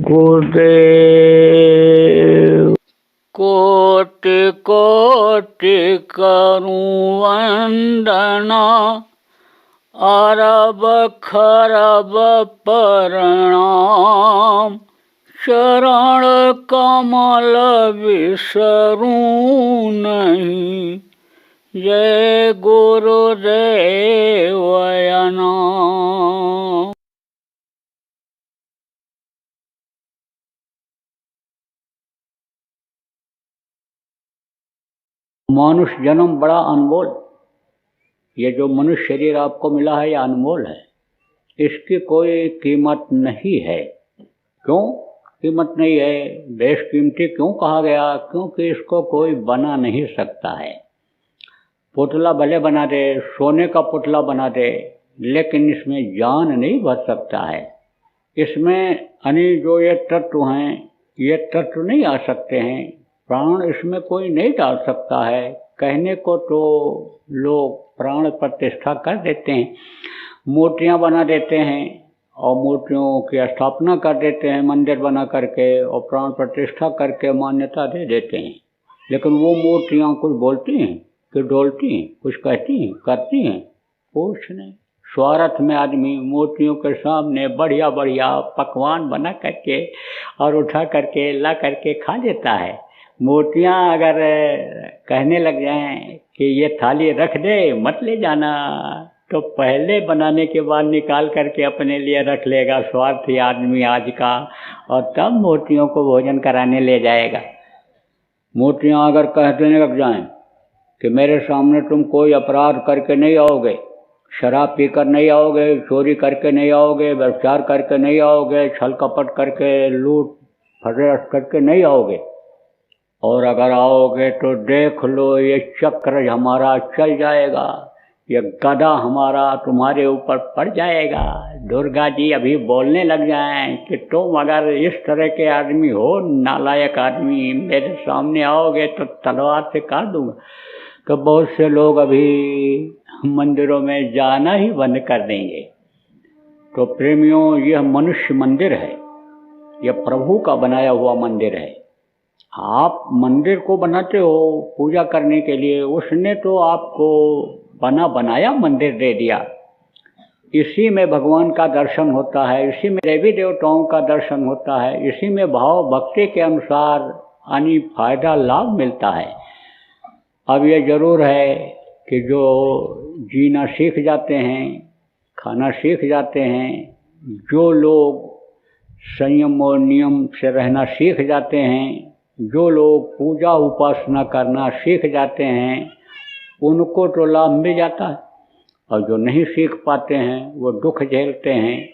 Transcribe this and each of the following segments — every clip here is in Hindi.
गुरुदेव। कोटि कोटि करूं वंदना, अरब खरब प्रणाम। चरण कमल बिसरूं नहीं, जय गुरुदेव नाम। मनुष्य जन्म बड़ा अनमोल। ये जो मनुष्य शरीर आपको मिला है, ये अनमोल है। इसकी कोई कीमत नहीं है। क्यों कीमत नहीं है? बेशकीमती क्यों कहा गया? क्योंकि इसको कोई बना नहीं सकता है। पुतला भले बना दे, सोने का पुतला बना दे, लेकिन इसमें जान नहीं भर सकता है। इसमें जो ये तत्व हैं, ये तत्व नहीं आ सकते हैं। प्राण इसमें कोई नहीं डाल सकता है। कहने को तो लोग प्राण प्रतिष्ठा कर देते हैं, मूर्तियां बना देते हैं और मूर्तियों की स्थापना कर देते हैं मंदिर बना करके, और प्राण प्रतिष्ठा करके मान्यता दे देते हैं। लेकिन वो मूर्तियां कुछ बोलती हैं कि डोलती हैं, कुछ कहती हैं, करती हैं? कुछ नहीं। स्वार्थ में आदमी मूर्तियों के सामने बढ़िया बढ़िया पकवान बना करके और उठा करके ला करके खा लेता है। मूर्तियां अगर कहने लग जाएं कि ये थाली रख दे, मत ले जाना, तो पहले बनाने के बाद निकाल करके अपने लिए रख लेगा स्वार्थी आदमी आज का, और तब मूर्तियों को भोजन कराने ले जाएगा। मूर्तियां अगर कह देने लग जाएं कि मेरे सामने तुम कोई अपराध करके नहीं आओगे, शराब पीकर नहीं आओगे, चोरी करके नहीं आओगे, व्यभिचार करके नहीं आओगे, छल कपट करके लूट फरेब करके नहीं आओगे, और अगर आओगे तो देख लो ये चक्र हमारा चल जाएगा, ये गदा हमारा तुम्हारे ऊपर पड़ जाएगा। दुर्गा जी अभी बोलने लग जाएं कि तुम अगर इस तरह के आदमी हो, नालायक आदमी, मेरे सामने आओगे तो तलवार से काट दूंगा, तो बहुत से लोग अभी मंदिरों में जाना ही बंद कर देंगे। तो प्रेमियों, यह मनुष्य मंदिर है, यह प्रभु का बनाया हुआ मंदिर है। आप मंदिर को बनाते हो पूजा करने के लिए, उसने तो आपको बनाया मंदिर दे दिया। इसी में भगवान का दर्शन होता है, इसी में देवी देवताओं का दर्शन होता है, इसी में भाव भक्ति के अनुसार फायदा लाभ मिलता है। अब ये जरूर है कि जो जीना सीख जाते हैं, खाना सीख जाते हैं, जो लोग संयम और नियम से रहना सीख जाते हैं, जो लोग पूजा उपासना करना सीख जाते हैं, उनको तो लाभ मिल जाता है, और जो नहीं सीख पाते हैं वो दुख झेलते हैं।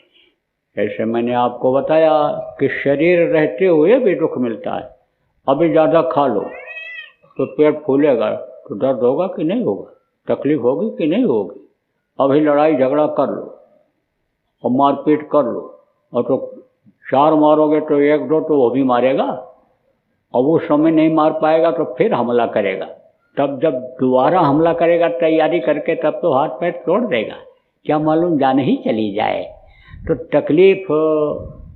जैसे मैंने आपको बताया कि शरीर रहते हुए भी दुख मिलता है। अभी ज़्यादा खा लो तो पेट फूलेगा, तो दर्द होगा कि नहीं होगा, तकलीफ होगी कि नहीं होगी। अभी लड़ाई झगड़ा कर लो और मारपीट कर लो, और तो 4 मारोगे तो 1-2 तो वो भी मारेगा, और वो समय नहीं मार पाएगा तो फिर हमला करेगा। तब जब दोबारा हमला करेगा तैयारी करके, तब तो हाथ पैर तोड़ देगा, क्या मालूम जान ही चली जाए। तो तकलीफ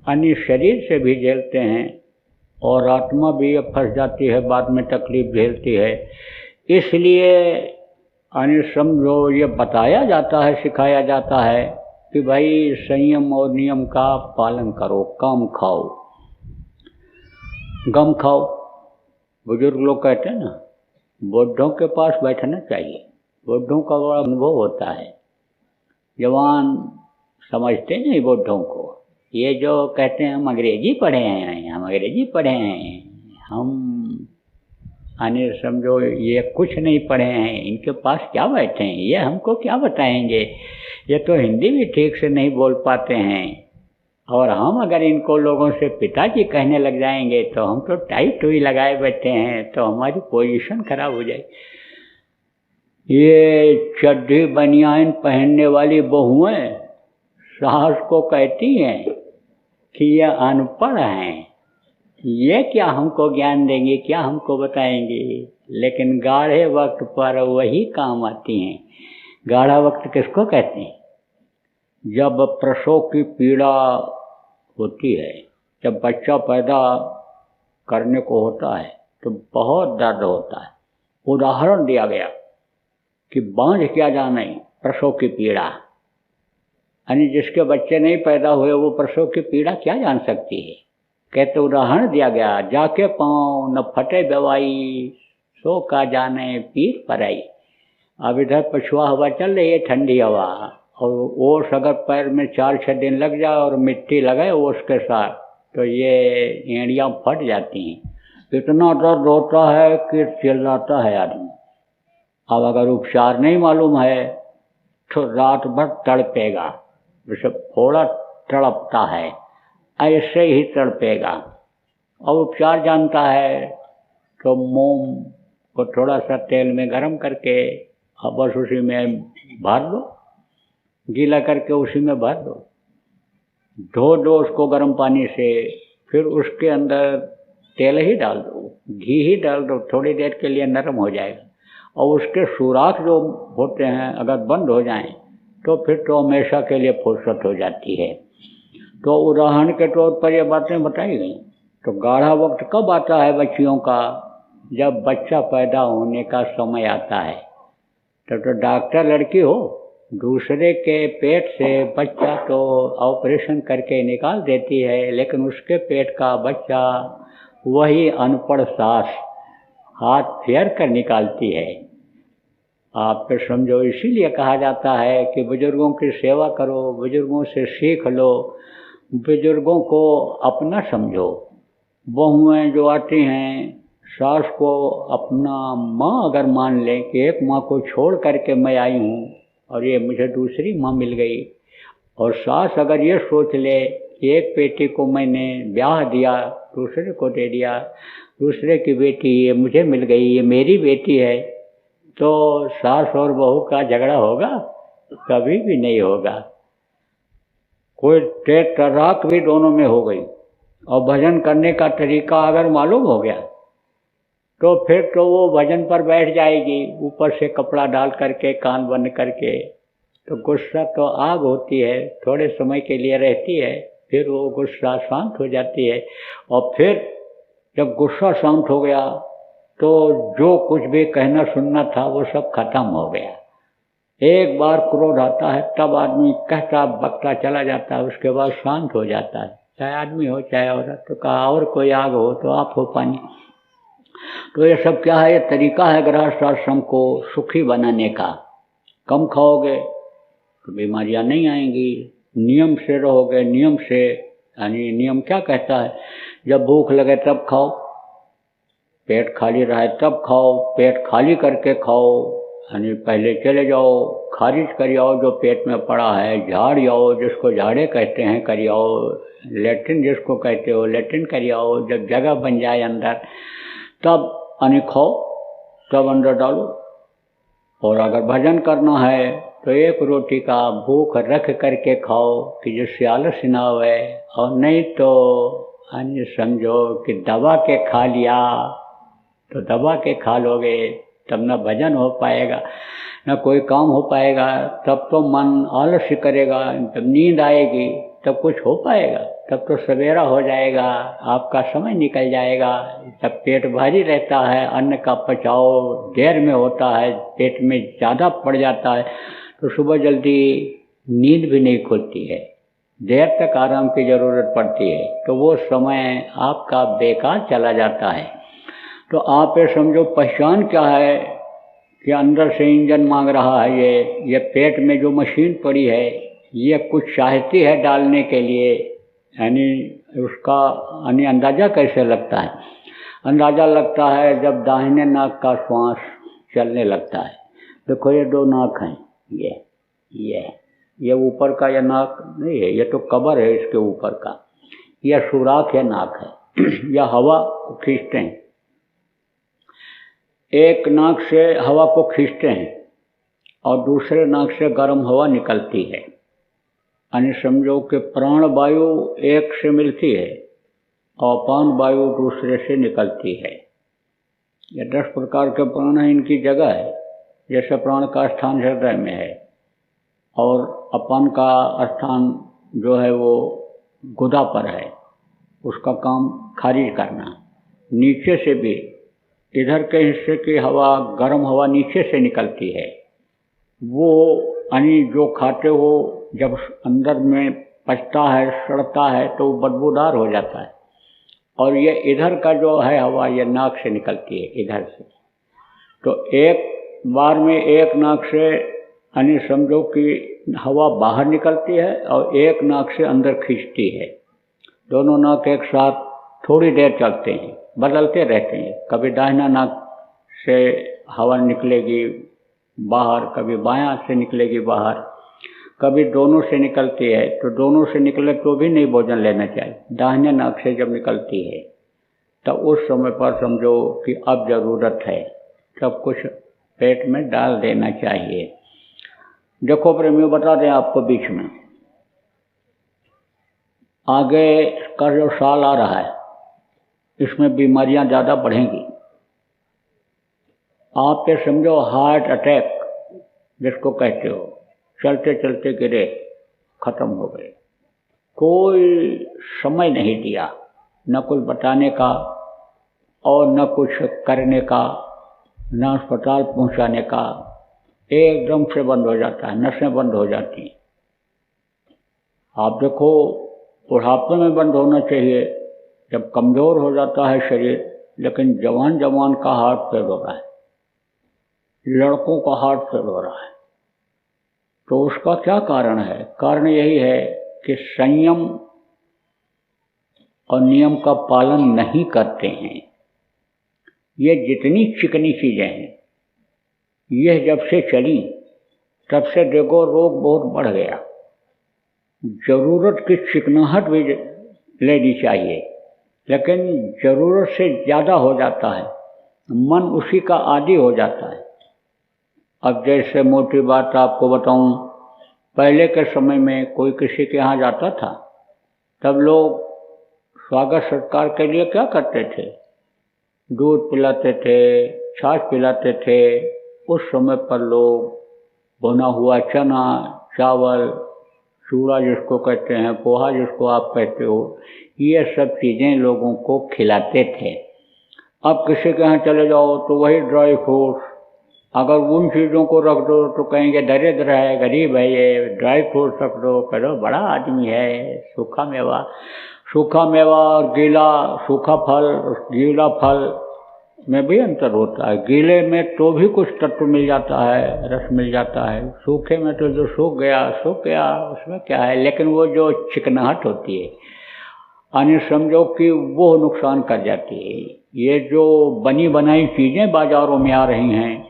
अन्य शरीर से भी झेलते हैं, और आत्मा भी फंस जाती है, बाद में तकलीफ झेलती है। इसलिए समझो ये बताया जाता है, सिखाया जाता है कि भाई संयम और नियम का पालन करो, कम खाओ, गम खाओ। बुजुर्ग लोग कहते हैं ना, बुढ़ों के पास बैठना चाहिए, बुढ़ों का बड़ा अनुभव होता है। जवान समझते नहीं बुढ़ों को, ये जो कहते हैं हम अंग्रेजी पढ़े हैं, हम अंग्रेजी पढ़े हैं, हम समझो ये कुछ नहीं पढ़े हैं, इनके पास क्या बैठे हैं, ये हमको क्या बताएंगे, ये तो हिंदी भी ठीक से नहीं बोल पाते हैं, और हम अगर इनको लोगों से पिताजी कहने लग जाएंगे तो हम तो टाइट हुई लगाए बैठे हैं, तो हमारी पोजीशन खराब हो जाए। ये चड्ढी बनियान पहनने वाली बहुएं सास को कहती हैं कि ये अनपढ़ हैं, ये क्या हमको ज्ञान देंगे, क्या हमको बताएंगे। लेकिन गाढ़े वक्त पर वही काम आती हैं। गाढ़ा वक्त किसको कहते हैं? जब प्रसव की पीड़ा होती है। जब बच्चा पैदा करने को होता है तो बहुत दर्द होता है। उदाहरण दिया गया कि बांझ क्या जाने प्रसव की पीड़ा, यानी जिसके बच्चे नहीं पैदा हुए वो प्रसव की पीड़ा क्या जान सकती है। कहते उदाहरण दिया गया, जाके पाँव न फटे दवाई, सो का जाने पीर पर आई। अब इधर पछुआ हवा चल रही है, ठंडी हवा, और ओस अगर पैर में 4-6 दिन लग जाए और मिट्टी लगे ओस के साथ तो ये एड़ियाँ फट जाती हैं। इतना दर्द होता है कि चिल्लाता है आदमी। अब अगर उपचार नहीं मालूम है तो रात भर तड़पेगा, जैसे फोड़ा तड़पता है ऐसे ही तड़पेगा। और उपचार जानता है तो मोम को थोड़ा सा तेल में गरम करके बस उसी में भर दो, गीला करके उसी में भर दो, धो दो उसको गर्म पानी से, फिर उसके अंदर तेल ही डाल दो, घी ही डाल दो, थोड़ी देर के लिए नरम हो जाएगा। और उसके सुराख जो होते हैं अगर बंद हो जाएं तो फिर तो हमेशा के लिए फुर्सत हो जाती है। तो उदाहरण के तौर पर ये बातें बताई गई। तो गाढ़ा वक्त कब आता है बच्चियों का? जब बच्चा पैदा होने का समय आता है। तो डॉक्टर लड़की हो, दूसरे के पेट से बच्चा तो ऑपरेशन करके निकाल देती है, लेकिन उसके पेट का बच्चा वही अनपढ़ सास हाथ फेर कर निकालती है। आप तो समझो, इसीलिए कहा जाता है कि बुजुर्गों की सेवा करो, बुजुर्गों से सीख लो, बुजुर्गों को अपना समझो। बहुएं जो आती हैं सास को अपना माँ अगर मान लें कि एक माँ को छोड़ करके मैं आई हूँ और ये मुझे दूसरी माँ मिल गई, और सास अगर ये सोच ले कि एक बेटी को मैंने ब्याह दिया, दूसरे को दे दिया, दूसरे की बेटी ये मुझे मिल गई, ये मेरी बेटी है, तो सास और बहू का झगड़ा होगा? कभी भी नहीं होगा। कोई तेज तर्राक भी दोनों में हो गई और भजन करने का तरीका अगर मालूम हो गया तो फिर तो वो भजन पर बैठ जाएगी, ऊपर से कपड़ा डाल करके कान बंद करके। तो गुस्सा तो आग होती है, थोड़े समय के लिए रहती है, फिर वो गुस्सा शांत हो जाती है। और फिर जब गुस्सा शांत हो गया तो जो कुछ भी कहना सुनना था वो सब खत्म हो गया। एक बार क्रोध आता है तब आदमी कहता बकता चला जाता है, उसके बाद शांत हो जाता है, चाहे आदमी हो चाहे औरत। तो कहा और कोई आग हो तो आप हो पानी। तो ये सब क्या है? ये तरीका है गृहस्थ आश्रम को सुखी बनाने का। कम खाओगे तो बीमारियां नहीं आएंगी, नियम से रहोगे, नियम से, यानी नियम क्या कहता है? जब भूख लगे तब खाओ, पेट खाली रहे तब खाओ, पेट खाली करके खाओ, यानी पहले चले जाओ खारिज कर आओ जो पेट में पड़ा है, झाड़ आओ जिसको झाड़े कहते हैं कर आओ, लेट्रिन जिसको कहते हो लेट्रिन कर आओ। जब जगह बन जाए अंदर तब यानी खाओ, तब अंदर डालो। और अगर भजन करना है तो एक रोटी का भूख रख करके खाओ कि जिससे आलस ना आवे, और नहीं तो यानी समझो कि दबा के खा लिया तो दबा के खा लोगे, तब ना भजन हो पाएगा ना कोई काम हो पाएगा। तब तो मन आलस्य करेगा, तब नींद आएगी, तब कुछ हो पाएगा? तब तो सवेरा हो जाएगा, आपका समय निकल जाएगा। जब पेट भारी रहता है, अन्न का पचाव देर में होता है, पेट में ज़्यादा पड़ जाता है, तो सुबह जल्दी नींद भी नहीं खुलती है, देर तक आराम की ज़रूरत पड़ती है, तो वो समय आपका बेकार चला जाता है। तो आप ये समझो पहचान क्या है कि अंदर से इंजन मांग रहा है, ये पेट में जो मशीन पड़ी है ये कुछ चाहती है डालने के लिए, यानी उसका यानी अंदाज़ा कैसे लगता है? अंदाज़ा लगता है जब दाहिने नाक का श्वास चलने लगता है। देखो ये दो नाक हैं, ये ऊपर का, ये नाक नहीं है, ये तो कबर है इसके ऊपर का, यह सुराख है नाक है। यह हवा को खींचते हैं, एक नाक से हवा को खींचते हैं और दूसरे नाक से गर्म हवा निकलती है। यानी समझो कि प्राण वायु एक से मिलती है और अपान वायु दूसरे से निकलती है। ये 10 प्रकार के प्राण हैं, इनकी जगह है। जैसे प्राण का स्थान हृदय में है और अपान का स्थान जो है वो गुदा पर है, उसका काम खारिज करना। नीचे से भी इधर के हिस्से की हवा, गर्म हवा नीचे से निकलती है, वो यानी जो खाते हो जब अंदर में पचता है, सड़ता है तो बदबूदार हो जाता है। और ये इधर का जो है हवा, ये नाक से निकलती है इधर से। तो एक बार में एक नाक से यानी समझो कि हवा बाहर निकलती है और एक नाक से अंदर खींचती है। दोनों नाक एक साथ थोड़ी देर चलते हैं, बदलते रहते हैं। कभी दाहिना नाक से हवा निकलेगी बाहर, कभी बायां से निकलेगी बाहर, कभी दोनों से निकलती है। तो दोनों से निकले तो भी नहीं भोजन लेना चाहिए। दाहिने नाक से जब निकलती है तब उस समय पर समझो कि अब ज़रूरत है, सब कुछ पेट में डाल देना चाहिए। देखो प्रेमियों, बता दें आपको, बीच में आगे का जो साल आ रहा है इसमें बीमारियां ज़्यादा बढ़ेंगी। आप ये समझो हार्ट अटैक जिसको कहते हो, चलते चलते गिरे, खत्म हो गए। कोई समय नहीं दिया, न कुछ बताने का और न कुछ करने का, न अस्पताल पहुंचाने का। एकदम से बंद हो जाता है, नसें बंद हो जाती हैं। आप देखो, बुढ़ापे में बंद होना चाहिए जब कमज़ोर हो जाता है शरीर, लेकिन जवान जवान का हार्ट फेल हो रहा है, लड़कों का हार्ट फेल हो रहा है। तो उसका क्या कारण है? कारण यही है कि संयम और नियम का पालन नहीं करते हैं। ये जितनी चिकनी चीज़ें हैं, यह जब से चली तब से देखो रोग बहुत बढ़ गया। ज़रूरत की चिकनाहट भी लेनी चाहिए, लेकिन ज़रूरत से ज़्यादा हो जाता है, मन उसी का आदी हो जाता है। अब जैसे मोटी बात आपको बताऊं, पहले के समय में कोई किसी के यहाँ जाता था, तब लोग स्वागत सत्कार के लिए क्या करते थे? दूध पिलाते थे, छाछ पिलाते थे। उस समय पर लोग भुना हुआ चना, चावल, चूड़ा जिसको कहते हैं, पोहा जिसको आप कहते हो, ये सब चीज़ें लोगों को खिलाते थे। अब किसी के यहाँ चले जाओ तो वही ड्राई फ्रूट्स, अगर उन चीज़ों को रख दो तो कहेंगे दरिद्र है, गरीब है, ये ड्राई फ्रूट रख दो, करो बड़ा आदमी है। सूखा मेवा और गीला, सूखा फल, गीला फल में भी अंतर होता है। गीले में तो भी कुछ तत्व मिल जाता है, रस मिल जाता है। सूखे में तो जो सूख गया, उसमें क्या है। लेकिन वो जो चिकनाहट होती है, यानी समझो कि वो नुकसान कर जाती है। ये जो बनी बनाई चीज़ें बाज़ारों में आ रही हैं,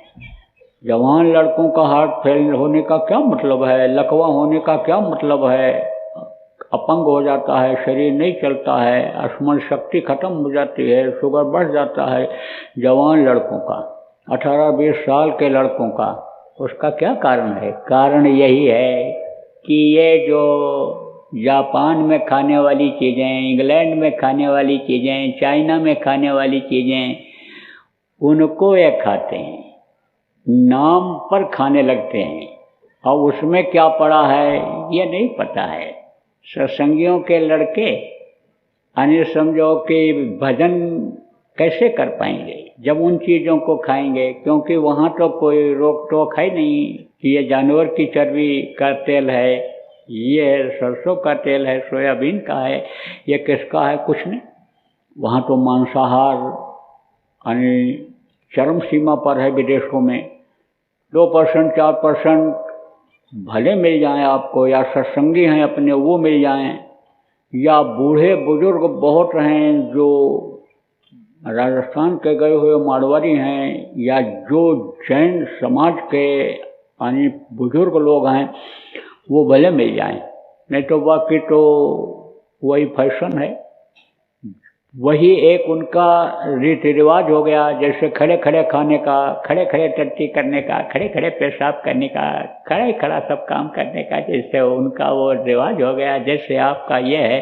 जवान लड़कों का हार्ट फेल होने का क्या मतलब है, लकवा होने का क्या मतलब है, अपंग हो जाता है, शरीर नहीं चलता है, स्मरण शक्ति खत्म हो जाती है, शुगर बढ़ जाता है जवान लड़कों का, 18-20 साल के लड़कों का। उसका क्या कारण है? कारण यही है कि ये जो जापान में खाने वाली चीज़ें, इंग्लैंड में खाने वाली चीज़ें, चाइना में खाने वाली चीज़ें, उनको ये खाते हैं, नाम पर खाने लगते हैं, और उसमें क्या पड़ा है ये नहीं पता है। सत्संगियों के लड़के यानी समझो कि भजन कैसे कर पाएंगे जब उन चीज़ों को खाएंगे? क्योंकि वहाँ तो कोई रोक टोक है नहीं कि ये जानवर की चर्बी का तेल है, ये सरसों का तेल है, सोयाबीन का है, ये किसका है, कुछ नहीं। वहाँ तो मांसाहार यानी चरम सीमा पर है। विदेशों में 2% 4% भले मिल जाएं आपको, या सत्संगी हैं अपने वो मिल जाएं, या बूढ़े बुजुर्ग बहुत हैं जो राजस्थान के गए हुए मारवाड़ी हैं, या जो जैन समाज के यानी बुजुर्ग लोग हैं, वो भले मिल जाएं। नहीं तो बाकी तो वही फैशन है, वही एक उनका रीति रिवाज हो गया। जैसे खड़े खड़े खाने का, खड़े खड़े टट्टी करने का, खड़े खड़े पेशाब करने का, खड़ा ही खड़ा सब काम करने का, जैसे उनका वो रिवाज हो गया। जैसे आपका ये है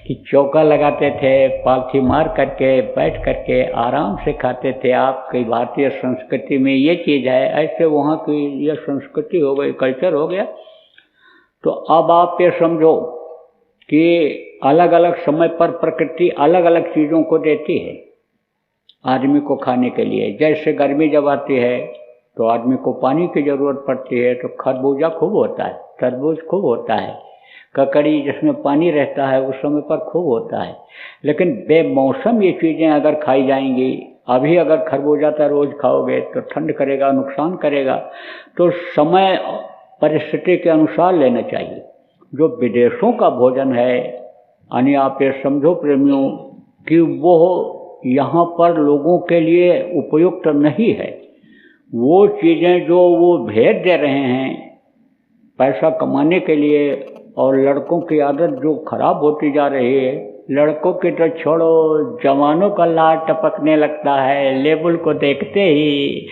कि चौका लगाते थे, पालथी मार करके बैठ करके आराम से खाते थे। आपकी भारतीय संस्कृति में ये चीज़ है, ऐसे वहाँ की ये संस्कृति हो गई, कल्चर हो गया। तो अब आप ये समझो कि अलग अलग समय पर प्रकृति अलग अलग चीज़ों को देती है आदमी को खाने के लिए। जैसे गर्मी जब आती है तो आदमी को पानी की ज़रूरत पड़ती है, तो खरबूजा खूब होता है, तरबूज खूब होता है, ककड़ी जिसमें पानी रहता है उस समय पर खूब होता है। लेकिन बेमौसम ये चीज़ें अगर खाई जाएंगी, अभी अगर खरबूजा तरबूज खाओगे तो ठंड करेगा, नुकसान करेगा। तो समय परिस्थिति के अनुसार लेना चाहिए। जो विदेशों का भोजन है, यानी आप ये समझो प्रेमियों कि वो यहाँ पर लोगों के लिए उपयुक्त नहीं है। वो चीज़ें जो वो भेज दे रहे हैं पैसा कमाने के लिए, और लड़कों की आदत जो खराब होती जा रही है, लड़कों की तो छोड़ो, जवानों का लार टपकने लगता है। लेबल को देखते ही,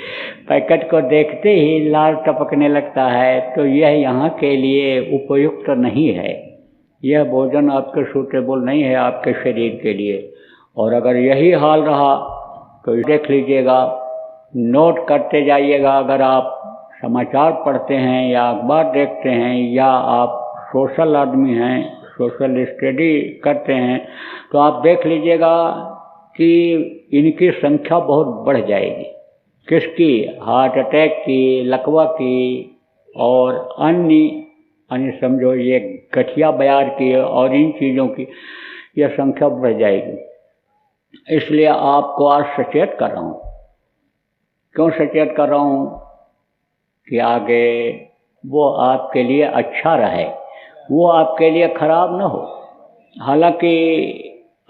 पैकेट को देखते ही लार टपकने लगता है। तो यह यहाँ के लिए उपयुक्त नहीं है। यह भोजन आपके सूटेबल नहीं है आपके शरीर के लिए। और अगर यही हाल रहा तो देख लीजिएगा, नोट करते जाइएगा। अगर आप समाचार पढ़ते हैं या अखबार देखते हैं या आप सोशल आदमी हैं, सोशल स्टडी करते हैं, तो आप देख लीजिएगा कि इनकी संख्या बहुत बढ़ जाएगी। किसकी? हार्ट अटैक की, लकवा की और अन्य समझो ये गठिया बयार की और इन चीज़ों की यह संख्या बढ़ जाएगी। इसलिए आपको आज सचेत कर रहा हूँ। क्यों सचेत कर रहा हूँ? कि आगे वो आपके लिए अच्छा रहे, वो आपके लिए खराब ना हो। हालांकि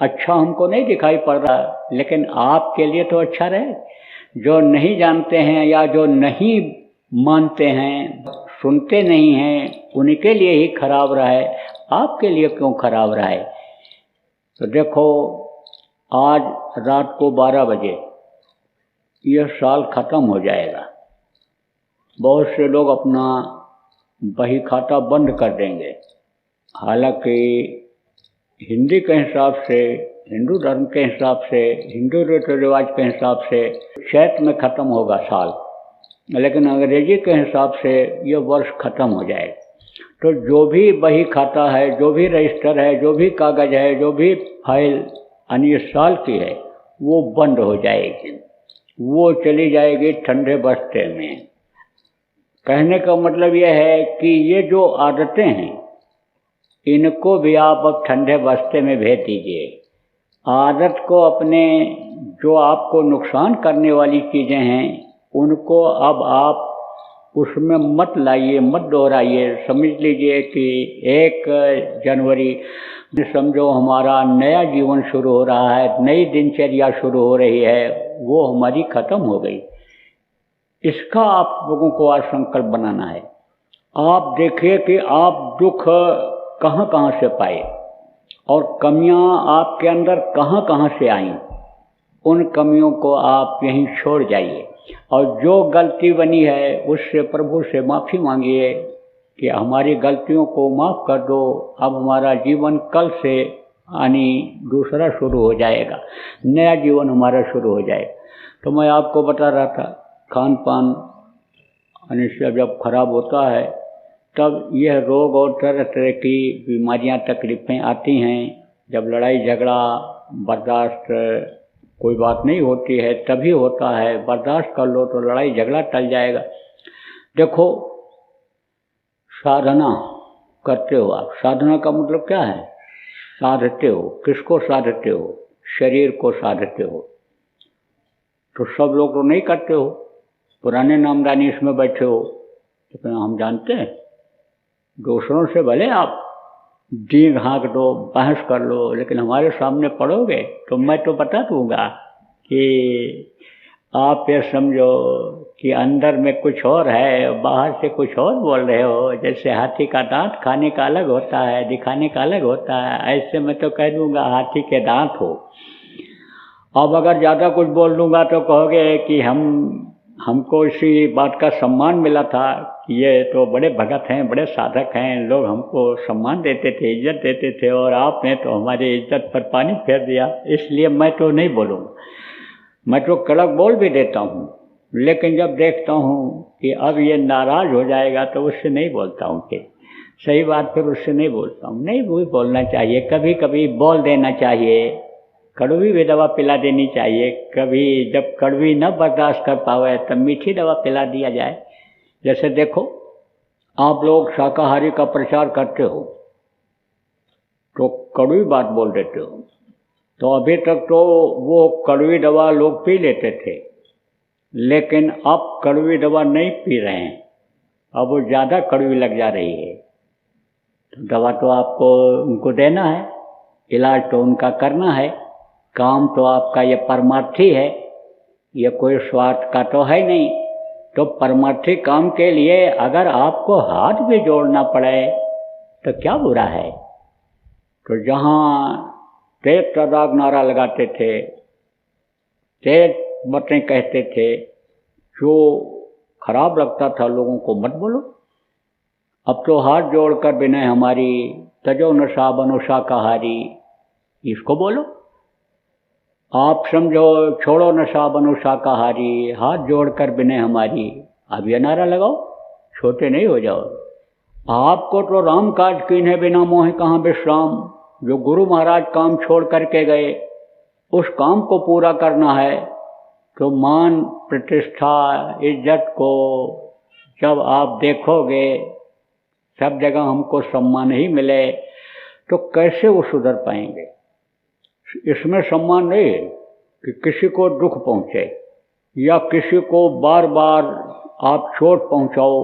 अच्छा हमको नहीं दिखाई पड़ रहा, लेकिन आपके लिए तो अच्छा रहे। जो नहीं जानते हैं या जो नहीं मानते हैं, सुनते नहीं हैं, उनके लिए ही खराब रहे, आपके लिए क्यों खराब रहे? तो देखो, आज रात को 12 बजे यह साल ख़त्म हो जाएगा। बहुत से लोग अपना बही खाता बंद कर देंगे। हालांकि हिंदी के हिसाब से, हिंदू धर्म के हिसाब से, हिंदू रीति रिवाज के हिसाब से चैत में ख़त्म होगा साल, लेकिन अंग्रेजी के हिसाब से यह वर्ष ख़त्म हो जाएगा। तो जो भी बही खाता है, जो भी रजिस्टर है, जो भी कागज़ है, जो भी फाइल अन्य साल की है, वो बंद हो जाएगी। वो चली जाएगी ठंडे बस्ते में। कहने का मतलब यह है कि ये जो आदतें हैं, इनको भी आप अब ठंडे बस्ते में भेज दीजिए। आदत को अपने, जो आपको नुकसान करने वाली चीज़ें हैं, उनको अब आप उसमें मत लाइए, मत दोहराइए। समझ लीजिए कि 1 जनवरी समझो हमारा नया जीवन शुरू हो रहा है, नई दिनचर्या शुरू हो रही है, वो हमारी ख़त्म हो गई। इसका आप लोगों को आज संकल्प बनाना है। आप देखिए कि आप दुख कहाँ कहाँ से पाए और कमियाँ आपके अंदर कहाँ कहाँ से आईं। उन कमियों को आप यहीं छोड़ जाइए और जो गलती बनी है उससे प्रभु से माफ़ी मांगिए कि हमारी गलतियों को माफ़ कर दो। अब हमारा जीवन कल से यानी दूसरा शुरू हो जाएगा, नया जीवन हमारा शुरू हो जाएगा। तो मैं आपको बता रहा था, खान पान यानी जब खराब होता है तब यह रोग और तरह तरह की बीमारियां, तकलीफ़ें आती हैं। जब लड़ाई झगड़ा बर्दाश्त कोई बात नहीं होती है तभी होता है। बर्दाश्त कर लो तो लड़ाई झगड़ा टल जाएगा। देखो, साधना करते हो आप। साधना का मतलब क्या है? साधते हो। किसको साधते हो? शरीर को साधते हो। तो सब लोग तो नहीं करते हो, पुराने नामदानी इसमें बैठे हो, लेकिन हम जानते हैं दूसरों से भले आप डींग हाँक दो, बहस कर लो, लेकिन हमारे सामने पढ़ोगे तो मैं तो बता दूंगा कि आप ये समझो कि अंदर में कुछ और है, बाहर से कुछ और बोल रहे हो। जैसे हाथी का दांत खाने का अलग होता है, दिखाने का अलग होता है, ऐसे मैं तो कह दूंगा हाथी के दांत हो। अब अगर ज़्यादा कुछ बोल दूंगा तो कहोगे कि हमको इसी बात का सम्मान मिला था कि ये तो बड़े भगत हैं, बड़े साधक हैं, लोग हमको सम्मान देते थे, इज्जत देते थे, और आपने तो हमारी इज्जत पर पानी फेर दिया। इसलिए मैं तो नहीं बोलूँगा। मैं तो कड़क बोल भी देता हूँ, लेकिन जब देखता हूँ कि अब ये नाराज़ हो जाएगा तो उससे नहीं बोलता हूँ कि सही बात फिर उससे नहीं बोलता हूँ। नहीं, वो भी बोलना चाहिए, कभी कभी बोल देना चाहिए, कड़वी भी दवा पिला देनी चाहिए। कभी जब कड़वी न बर्दाश्त कर पावे तब मीठी दवा पिला दिया जाए। जैसे देखो, आप लोग शाकाहारी का प्रचार करते हो तो कड़वी बात बोल देते हो, तो अभी तक तो वो कड़वी दवा लोग पी लेते थे, लेकिन अब कड़वी दवा नहीं पी रहे हैं, अब वो ज़्यादा कड़वी लग जा रही है। तो दवा तो आपको उनको देना है, इलाज तो उनका करना है, काम तो आपका ये परमार्थी है, ये कोई स्वार्थ का तो है नहीं। तो परमार्थी काम के लिए अगर आपको हाथ भी जोड़ना पड़े तो क्या बुरा है। तो जहाँ तेज तर्राक नारा लगाते थे, तेज बातें कहते थे, जो खराब लगता था लोगों को मत बोलो। अब तो हाथ जोड़कर विनय हमारी, तजो नशा बनो शाकाहारी, इसको बोलो। आप समझो, छोड़ो नशा बनो शाकाहारी, हाथ जोड़कर विनय हमारी, अब ये नारा लगाओ, छोटे नहीं हो जाओ। आपको तो राम काज कीन्हे बिना मोह कहाँ विश्राम, जो गुरु महाराज काम छोड़ करके गए उस काम को पूरा करना है। तो मान प्रतिष्ठा इज्जत को जब आप देखोगे सब जगह हमको सम्मान ही मिले तो कैसे वो सुधर पाएंगे। इसमें सम्मान नहीं है कि किसी को दुख पहुँचे या किसी को बार बार आप चोट पहुँचाओ,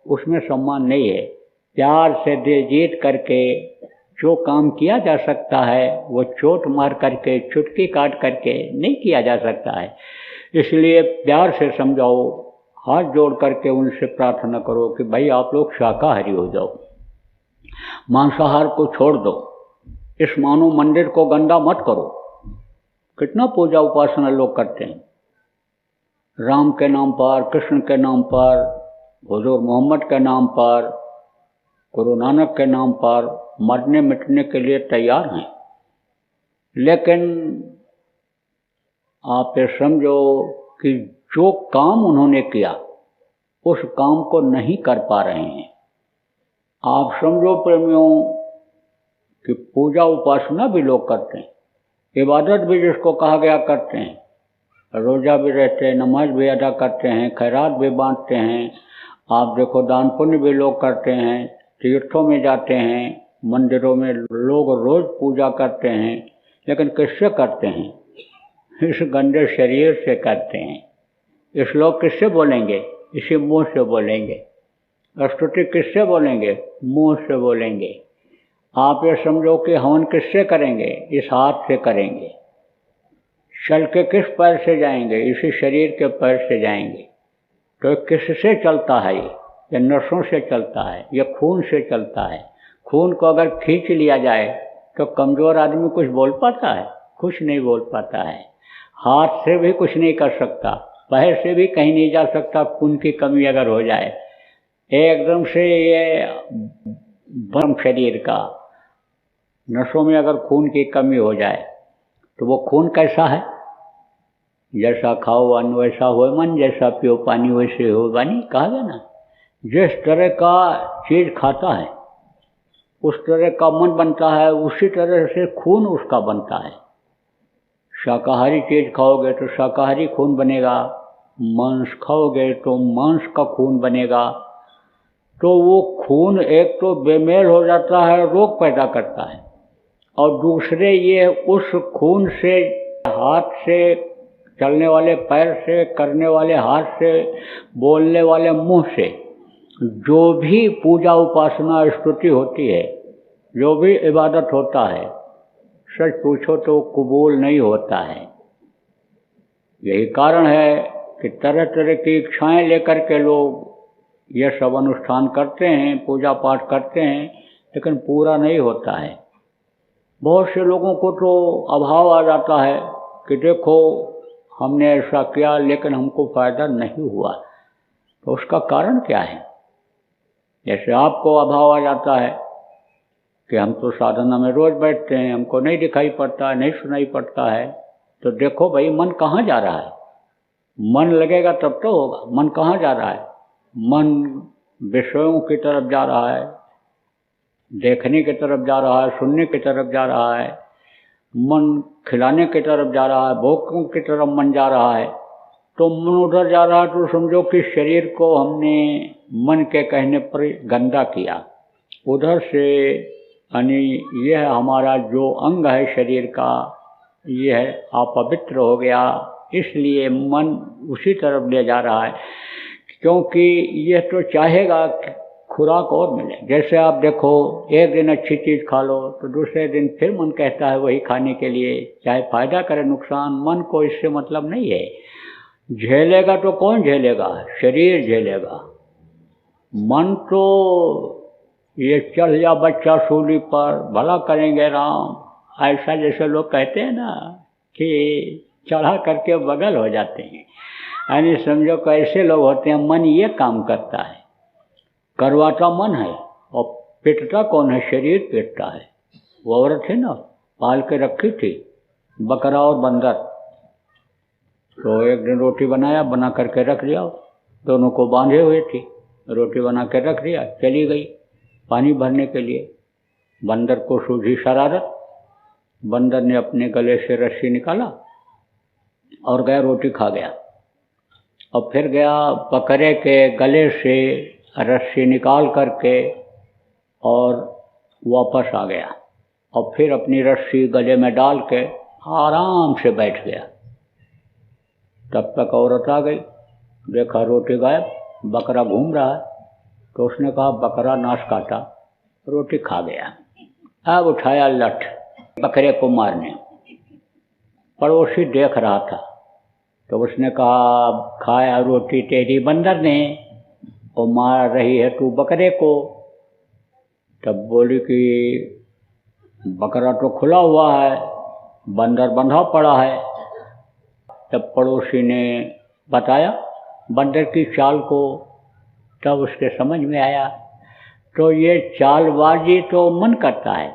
उसमें सम्मान नहीं है। प्यार से दिल जीत करके जो काम किया जा सकता है वो चोट मार करके, चुटकी काट करके नहीं किया जा सकता है। इसलिए प्यार से समझाओ, हाथ जोड़ करके उनसे प्रार्थना करो कि भाई आप लोग शाकाहारी हो जाओ, मांसाहार को छोड़ दो, इस मानव मंदिर को गंदा मत करो। कितना पूजा उपासना लोग करते हैं, राम के नाम पर, कृष्ण के नाम पर, हुजूर मोहम्मद के नाम पर, गुरु नानक के नाम पर मरने मिटने के लिए तैयार हैं। लेकिन आप ये समझो कि जो काम उन्होंने किया उस काम को नहीं कर पा रहे हैं। आप समझो प्रेमियों कि पूजा उपासना भी लोग करते हैं, इबादत भी जिसको कहा गया करते हैं, रोजा भी रहते हैं, नमाज भी अदा करते हैं, खैरात भी बांटते हैं। आप देखो दान पुण्य भी लोग करते हैं, तीर्थों में जाते हैं, मंदिरों में लोग रोज पूजा करते हैं, लेकिन किससे करते हैं? इस गंदे शरीर से करते हैं। इस लोग किससे बोलेंगे? इसी मुंह से बोलेंगे। स्तुति किससे बोलेंगे? मुंह से बोलेंगे। आप ये समझो कि हवन किससे करेंगे? इस हाथ से करेंगे। चल के किस पैर से जाएंगे? इसी शरीर के पैर से जाएंगे। तो किससे चलता है ये नसों से चलता है, ये खून से चलता है। खून को अगर खींच लिया जाए तो कमज़ोर आदमी कुछ बोल पाता है? कुछ नहीं बोल पाता है। हाथ से भी कुछ नहीं कर सकता, पैर से भी कहीं नहीं जा सकता। खून की कमी अगर हो जाए एकदम से, ये ब्रह्म शरीर का नसों में अगर खून की कमी हो जाए तो वो खून कैसा है? जैसा खाओ अन्न वैसा हो मन, जैसा पियो पानी वैसे हो वाणी, कहा गया ना। जिस तरह का चीज खाता है उस तरह का मन बनता है, उसी तरह से खून उसका बनता है। शाकाहारी चीज खाओगे तो शाकाहारी खून बनेगा, मांस खाओगे तो मांस का खून बनेगा। तो वो खून एक तो बेमेल हो जाता है, रोग पैदा करता है, और दूसरे ये उस खून से, हाथ से चलने वाले पैर से, करने वाले हाथ से, बोलने वाले मुंह से जो भी पूजा उपासना स्तुति होती है, जो भी इबादत होता है, सच पूछो तो कबूल नहीं होता है। यही कारण है कि तरह तरह की इच्छाएं लेकर के लोग ये सब अनुष्ठान करते हैं, पूजा पाठ करते हैं, लेकिन पूरा नहीं होता है। बहुत से लोगों को तो अभाव आ जाता है कि देखो हमने ऐसा किया लेकिन हमको फायदा नहीं हुआ। तो उसका कारण क्या है? जैसे आपको अभाव आ जाता है कि हम तो साधना में रोज बैठते हैं, हमको नहीं दिखाई पड़ता, नहीं सुनाई पड़ता है। तो देखो भाई, मन कहाँ जा रहा है? मन लगेगा तब तो होगा। मन कहाँ जा रहा है? मन विषयों की तरफ जा रहा है, देखने की तरफ जा रहा है, सुनने की तरफ जा रहा है, मन खिलाने की तरफ जा रहा है, भोगों की तरफ मन जा रहा है, तो मन उधर जा रहा है तो समझो कि शरीर को हमने मन के कहने पर गंदा किया। उधर से यानी यह हमारा जो अंग है शरीर का, यह अपवित्र हो गया, इसलिए मन उसी तरफ ले जा रहा है, क्योंकि यह तो चाहेगा कि खुराक और मिले। जैसे आप देखो, एक दिन अच्छी चीज़ खा लो तो दूसरे दिन फिर मन कहता है वही खाने के लिए, चाहे फायदा करे नुकसान, मन को इससे मतलब नहीं है। झेलेगा तो कौन झेलेगा? शरीर झेलेगा। मन तो ये चढ़ जा बच्चा सूली पर, भला करेंगे राम, ऐसा जैसे लोग कहते हैं ना कि चढ़ा करके बगल हो जाते हैं, यानी समझो कैसे लोग होते हैं। मन ये काम करता है, करवाता मन है, और पिटता कौन है? शरीर पिटता है। वो औरत है ना, पाल के रखी थी बकरा और बंदर, तो एक दिन रोटी बनाया, बना करके रख दिया, दोनों को बांधे हुए थी, रोटी बना के रख दिया, चली गई पानी भरने के लिए। बंदर को सूझी शरारत, बंदर ने अपने गले से रस्सी निकाला और गया रोटी खा गया, और फिर गया बकरे के गले से रस्सी निकाल करके और वापस आ गया, और फिर अपनी रस्सी गले में डाल के आराम से बैठ गया। तब तक औरत आ गई, देखा रोटी गायब, बकरा घूम रहा है, तो उसने कहा बकरा नाश काटा, रोटी खा गया। अब उठाया लठ बकरे को मारने, पड़ोसी देख रहा था, तो उसने कहा खाया रोटी तेरी बंदर ने, और मार रही है तू बकरे को। तब बोली कि बकरा तो खुला हुआ है, बंदर बंधा पड़ा है। तब पड़ोसी ने बताया बंदर की चाल को, तब उसके समझ में आया, तो ये चालबाजी तो मन करता है,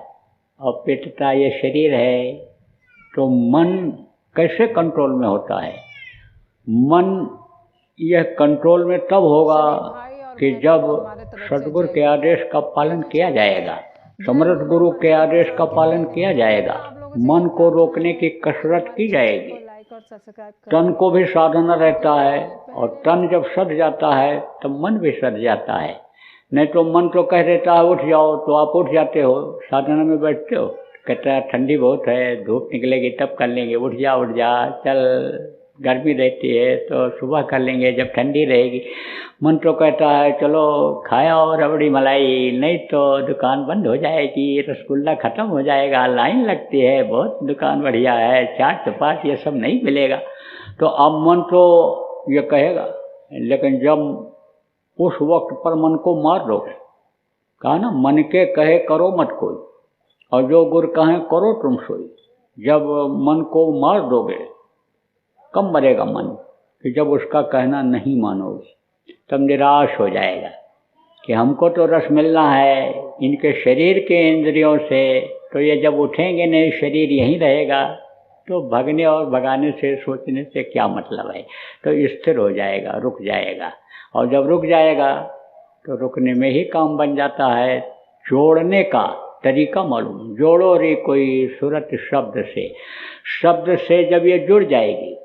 और पिटता ये शरीर है, तो मन कैसे कंट्रोल में होता है? मन यह कंट्रोल में तब होगा कि जब सदगुरु के आदेश का पालन किया जाएगा, समर्थ गुरु के आदेश का पालन किया जाएगा, मन को रोकने की कसरत की जाएगी। तन को भी साधना रहता है, और तन जब सध जाता है तो मन भी सध जाता है। नहीं तो मन तो कह देता है उठ जाओ, तो आप उठ जाते हो, साधना में बैठते हो, कहता है ठंडी बहुत है, धूप निकलेगी तब कर लेंगे, उठ जा, चल गर्मी रहती है तो सुबह कर लेंगे जब ठंडी रहेगी। मन तो कहता है चलो खाया और रबड़ी मलाई, नहीं तो दुकान बंद हो जाएगी, रसगुल्ला ख़त्म हो जाएगा, लाइन लगती है, बहुत दुकान बढ़िया है, चाट चपाट ये सब नहीं मिलेगा। तो अब मन तो ये कहेगा, लेकिन जब उस वक्त पर मन को मार दो, कहा ना मन के कहे करो मत कोई, और जो गुर कहें करो तुम सोई। जब मन को मार दोगे कब मरेगा मन? कि जब उसका कहना नहीं मानोगे, तब निराश हो जाएगा कि हमको तो रस मिलना है इनके शरीर के इंद्रियों से, तो ये जब उठेंगे नहीं, शरीर यहीं रहेगा, तो भगने और भगाने से सोचने से क्या मतलब है? तो स्थिर हो जाएगा, रुक जाएगा, और जब रुक जाएगा तो रुकने में ही काम बन जाता है। जोड़ने का तरीका मालूम, जोड़ो रे कोई सूरत शब्द से जब ये जुड़ जाएगी,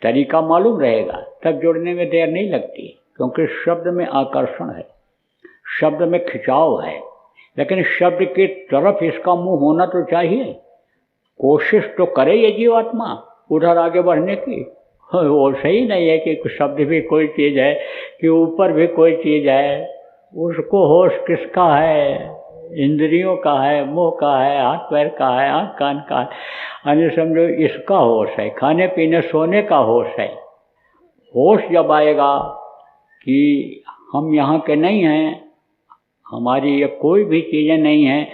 तरीका मालूम रहेगा, तब जोड़ने में देर नहीं लगती, क्योंकि शब्द में आकर्षण है, शब्द में खिंचाव है, लेकिन शब्द की तरफ इसका मुंह होना तो चाहिए। कोशिश तो करे ये जीवात्मा उधर आगे बढ़ने की। वो सही नहीं है कि शब्द भी कोई चीज़ है, कि ऊपर भी कोई चीज़ है, उसको होश किसका है? इंद्रियों का है, मुंह का है, हाथ पैर का है, आँख कान का है, यानी समझो इसका होश है, खाने पीने सोने का होश है। होश जब आएगा कि हम यहाँ के नहीं हैं, हमारी ये कोई भी चीज़ें नहीं हैं,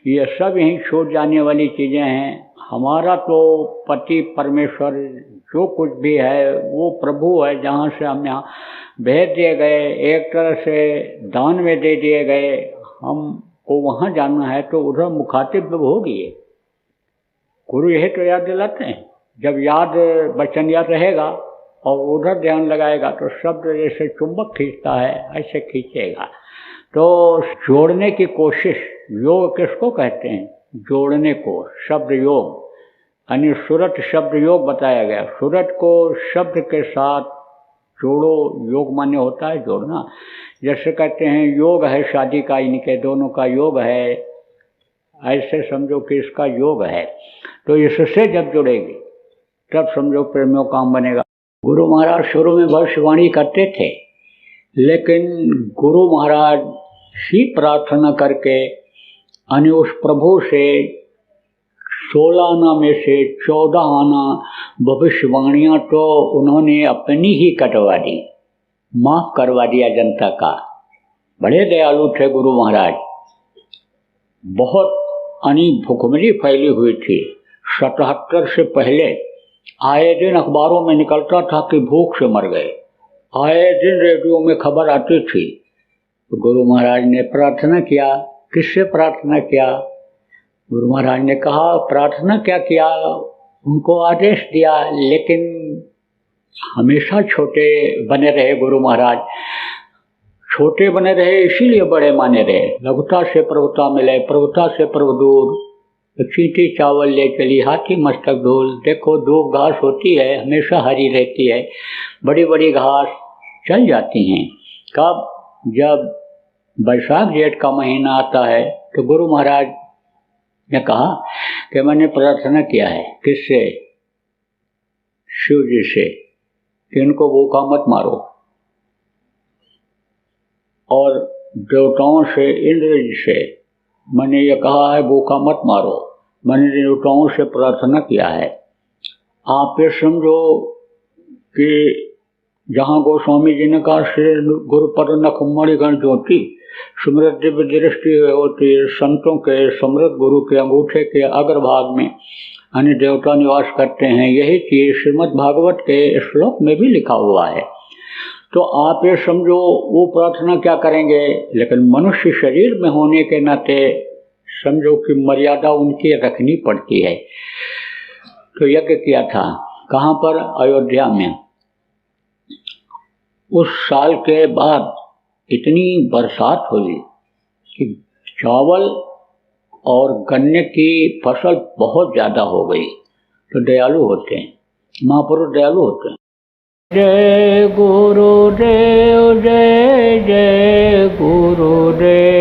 ये सब यहीं छूट जाने वाली चीज़ें हैं, हमारा तो पति परमेश्वर जो कुछ भी है वो प्रभु है, जहाँ से हम यहाँ भेज दिए गए, एक तरह से दान में दे दिए गए, हमको वहाँ जाना है तो उधर मुखातिब होगी। गुरु यही तो याद दिलाते हैं, जब याद वचन याद रहेगा और उधर ध्यान लगाएगा तो शब्द जैसे चुंबक खींचता है ऐसे खींचेगा। तो जोड़ने की कोशिश योग किसको कहते हैं? जोड़ने को, शब्द योग, यानी सूरत शब्द योग बताया गया। सूरत को शब्द के साथ जोड़ो, योग माने होता है जोड़ना। जैसे कहते हैं योग है शादी का, इनके दोनों का योग है, ऐसे समझो कि इसका योग है। तो इससे जब जुड़ेगी तब समझो प्रेमियों काम बनेगा। गुरु महाराज शुरू में भविष्यवाणी करते थे, लेकिन गुरु महाराज ही प्रार्थना करके यानी उस प्रभु से 16 आना में से 14 आना भविष्यवाणियाँ तो उन्होंने अपनी ही कटवा दी, माफ करवा दिया जनता का। बड़े दयालु थे गुरु महाराज। बहुत यानी भुखमरी फैली हुई थी। 77 से पहले आए दिन अखबारों में निकलता था कि भूख से मर गए, आए दिन रेडियो में खबर आती थी। तो गुरु महाराज ने प्रार्थना किया। किससे प्रार्थना किया? गुरु महाराज ने कहा प्रार्थना क्या किया, उनको आदेश दिया, लेकिन हमेशा छोटे बने रहे गुरु महाराज। छोटे बने रहे इसीलिए बड़े माने रहे। लघुता से प्रभुता मिले, प्रभुता से प्रभु दूर। चींटी चावल ले चली हाथी मस्तक धूल। देखो दूब घास होती है, हमेशा हरी रहती है, बड़ी बड़ी घास चल जाती हैं। कब? जब बैसाख जेठ का महीना आता है। तो गुरु महाराज ने कहा कि मैंने प्रार्थना किया है। किससे? शिव जी से, कि इनको भूखा मत मारो। और देवताओं से, इंद्र जी से मैंने ये कहा है भूखा मत मारो। मैंने देवताओं से प्रार्थना किया है। आप ये समझो कि जहाँ गोस्वामी जी ने कहा श्री गुरुपद नख मणिगण ज्योति सुमृत दिव्य दृष्टि होती है, संतों के समृत गुरु के अंगूठे के अग्रभाग में अन्य देवता निवास करते हैं। यही चीज श्रीमद् भागवत के श्लोक में भी लिखा हुआ है। तो आप ये समझो वो प्रार्थना क्या करेंगे, लेकिन मनुष्य शरीर में होने के नाते समझो कि मर्यादा उनकी रखनी पड़ती है। तो यज्ञ किया था कहाँ पर? अयोध्या में। उस साल के बाद इतनी बरसात हुई कि चावल और गन्ने की फसल बहुत ज़्यादा हो गई। तो दयालु होते हैं, महापुरुष दयालु होते हैं। जय गुरुदेव, जय जय गुरुदेव।